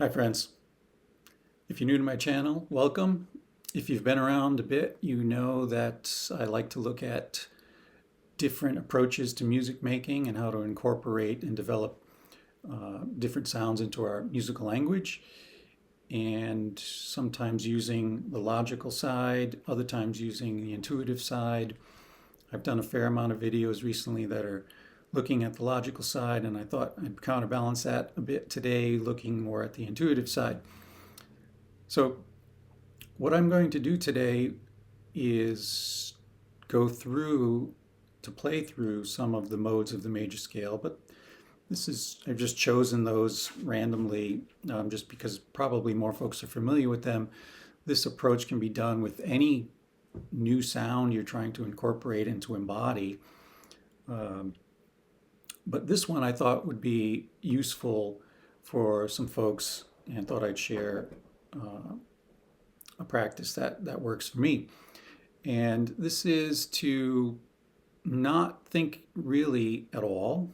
Hi friends. If you're new to my channel, welcome. If you've been around a bit, you know that I like to look at different approaches to music making and how to incorporate and develop different sounds into our musical language, and sometimes using the logical side, other times using the intuitive side. I've done a fair amount of videos recently that are looking at the logical side, and I thought I'd counterbalance that a bit today, looking more at the intuitive side. So what I'm going to do today is go through to play through some of the modes of the major scale, but I've just chosen those randomly, just because probably more folks are familiar with them. This approach can be done with any new sound you're trying to incorporate and to embody. But this one I thought would be useful for some folks, and thought I'd share a practice that works for me. And this is to not think really at all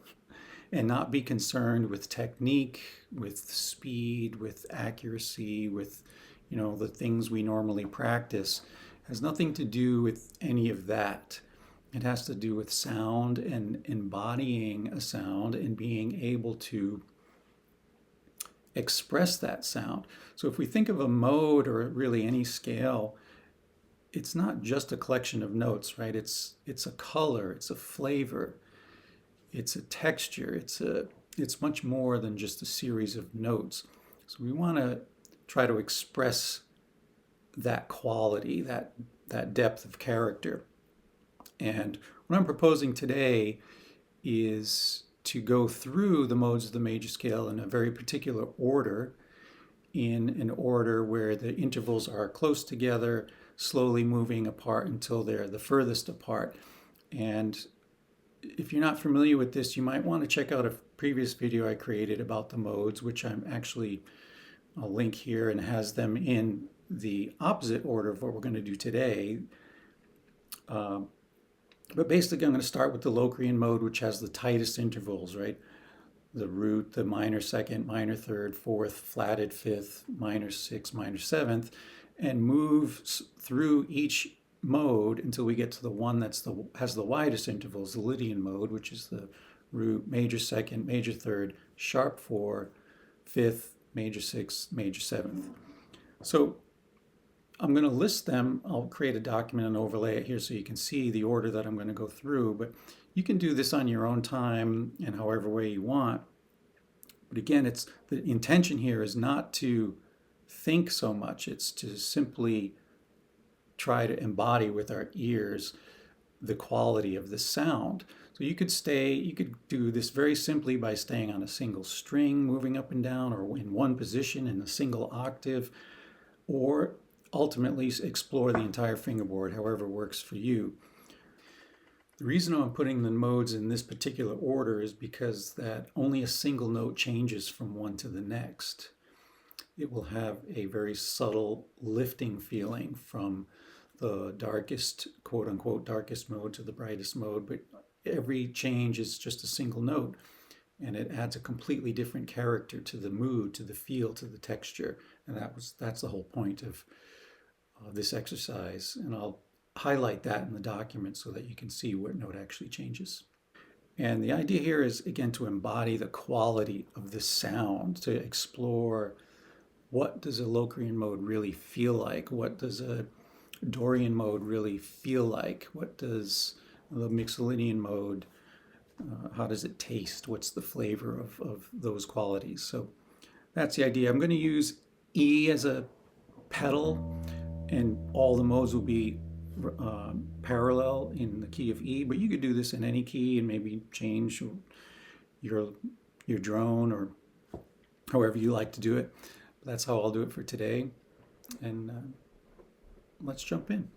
and not be concerned with technique, with speed, with accuracy, with the things we normally practice. It has nothing to do with any of that. It has to do with sound and embodying a sound and being able to express that sound. So if we think of a mode or really any scale, it's not just a collection of notes, right? It's a color, it's a flavor, it's a texture, it's much more than just a series of notes. So we want to try to express that quality, that depth of character. And what I'm proposing today is to go through the modes of the major scale in a very particular order, in an order where the intervals are close together, slowly moving apart until they're the furthest apart. And if you're not familiar with this, you might want to check out a previous video I created about the modes, which I'll link here, and has them in the opposite order of what we're going to do today. But basically, I'm going to start with the Locrian mode, which has the tightest intervals, right? The root, the minor second, minor third, fourth, flatted fifth, minor sixth, minor seventh, and move through each mode until we get to the one has the widest intervals, the Lydian mode, which is the root, major second, major third, sharp four, fifth, major sixth, major seventh. So I'm going to list them. I'll create a document and overlay it here so you can see the order that I'm going to go through. But you can do this on your own time and however way you want. But again, the intention here is not to think so much. It's to simply try to embody with our ears the quality of the sound. So you could do this very simply by staying on a single string, moving up and down, or in one position in a single octave, or ultimately explore the entire fingerboard, however works for you. The reason I'm putting the modes in this particular order is because that only a single note changes from one to the next. It will have a very subtle lifting feeling from the darkest, quote unquote, darkest mode to the brightest mode, but every change is just a single note, and it adds a completely different character to the mood, to the feel, to the texture. And that's the whole point of this exercise, and I'll highlight that in the document so that you can see what note actually changes. And the idea here is, again, to embody the quality of the sound, to explore what does a Locrian mode really feel like? What does a Dorian mode really feel like? What does the Mixolydian mode, how does it taste? What's the flavor of those qualities? So that's the idea. I'm going to use E as a pedal, and all the modes will be parallel in the key of E, but you could do this in any key and maybe change your drone or however you like to do it. But that's how I'll do it for today, and let's jump in.